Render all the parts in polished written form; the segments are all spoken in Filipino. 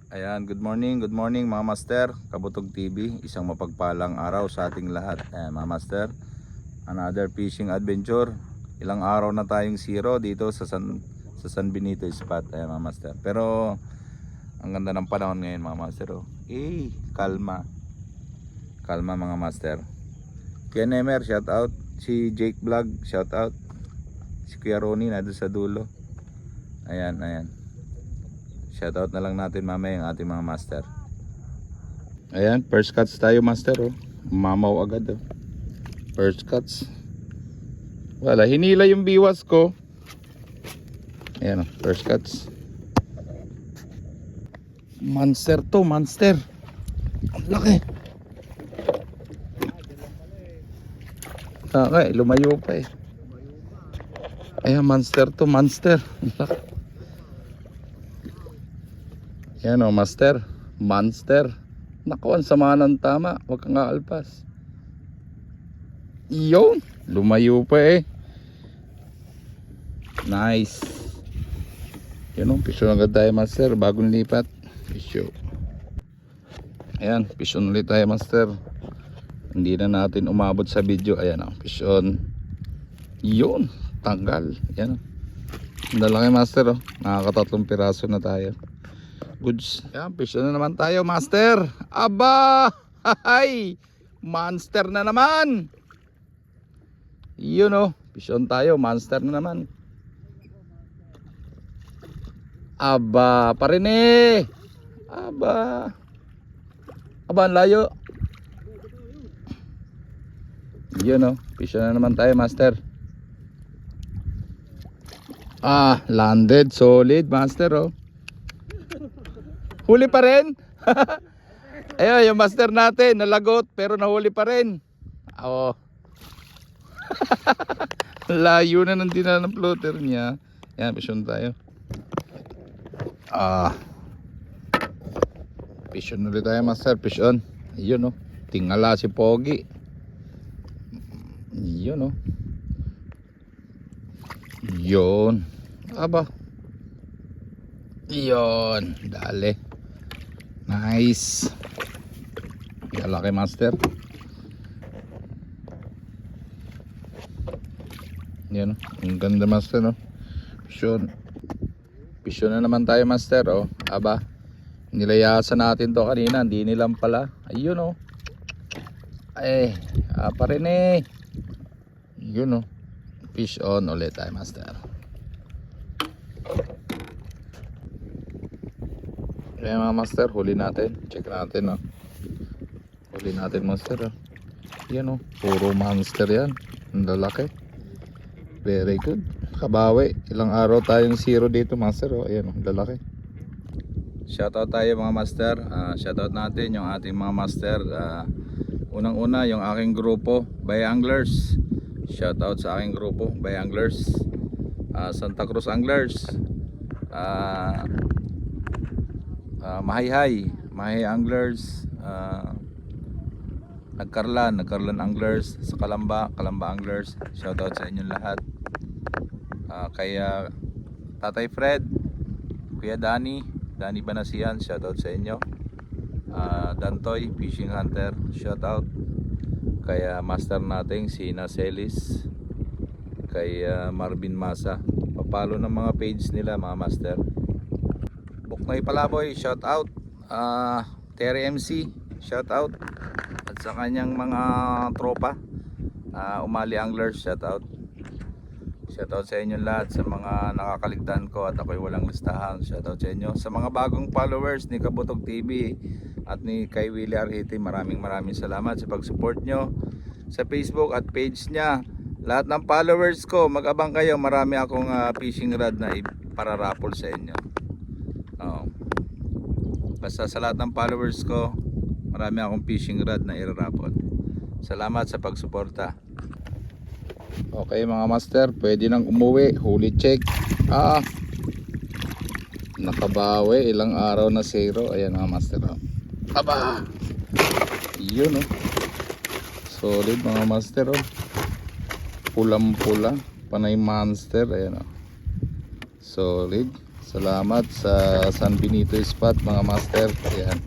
Ayan, good morning mga master, Kabutog TV. Isang mapagpalang araw sa ating lahat. Ayan mga master, another fishing adventure. Ilang araw na tayong zero dito sa San Benito spot. Ayan mga master. Pero ang ganda ng panahon ngayon mga master. Oh. Kalma. Kalma mga master. Kuya Nemer, shout out. Si Jake Vlog, shout out. Si Kuya Ronnie na doon sa dulo. Ayan. Shoutout na lang natin mamaya yung ating mga master. Ayan, first cuts tayo master. Oh. Mamaw agad. Oh. First cuts. Wala, hinila yung biwas ko. Ayan, oh, first cuts. Monster to, monster. Ang laki. Okay, lumayo pa eh. Ayan, monster to, monster. Ang laki. Yan o, master, monster. Naku, ang sama ng tama. Huwag kang aalpas. Yun, lumayo pa eh. Nice. Yan o, pisyon agad tayo master. Bagong lipat, pisyon. Ayan, pisyon ulit tayo master. Hindi na natin umabot sa video. Ayan o, pisyon. Yun, tanggal. Yan o, dalaki master o. Nakakatatlong piraso na tayo. Goods. Yan, pisyon na naman tayo master. Aba, hay, monster na naman. Yun o, pisyon tayo, monster na naman. Aba, pa rin eh. Aba, ang layo. Yun o, pisyon na naman tayo master. Landed, solid master o. Huli pa rin. Ayun, yung master natin nalagot pero nahuli pa rin. Oo. Layo na ng dinala ng floater niya. Yan, pisyon tayo. Pisyon ulit tayo master, pisyon. Ayun o, tingala si Pogi. Yun o. Yun. Aba. Yun, dali. Nice. Laki master. Yan, ang ganda master no. Pisyon. Pisyon na naman tayo master oh. Aba, nilayasan natin to kanina, hindi nilang pala. Ayun oh. Pa rin eh. Yun oh. Fish on ulit tayo master. Kaya mga master, huli natin. Check natin oh. Huli natin master oh. Yan oh, puro monster yan. Ang lalaki. Very good. Kabawi. Ilang araw tayong zero dito master oh. Ayan oh, lalaki. Shoutout tayo mga master. Shoutout natin yung ating mga master. Unang una yung aking grupo Bay Anglers. Shoutout sa aking grupo Bay Anglers. Santa Cruz Anglers. Mahay Anglers, Nagkarlan Anglers, sa Kalamba Anglers. Shoutout sa inyong lahat. Kaya Tatay Fred, Kuya Danny Banasian, shoutout sa inyo. Dantoy Fishing Hunter, shoutout. Kaya master nating si Nacelis, kay Marvin Masa. Papalo ng mga page nila mga master. Buknoy Palaboy, shout out. Terry MC, shout out. At sa kanyang mga tropa, Umali Anglers, shout out. Shout out sa inyo lahat, sa mga nakakaligtaan ko at ako'y walang listahan. Shout out sa inyo. Sa mga bagong followers ni Kabutog TV at ni kay Willie Arhiti, maraming salamat sa pag-support nyo sa Facebook at page niya. Lahat ng followers ko, mag-abang kayo, marami akong fishing rod na ipararapol sa inyo. Basta sa lahat ng followers ko, marami akong fishing rod na irarapol. Salamat sa pagsuporta. Okay mga master, pwede nang umuwi. Huli check. Nakabawi, ilang araw na zero. Ayan mga master. Aba, yun oh. Solid mga master oh. Pulang pula, panay monster. Ayan oh. Solid. Salamat sa San Benito Spot mga master. Ayan.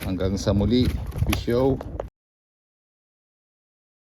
Hanggang sa muli. Peace out.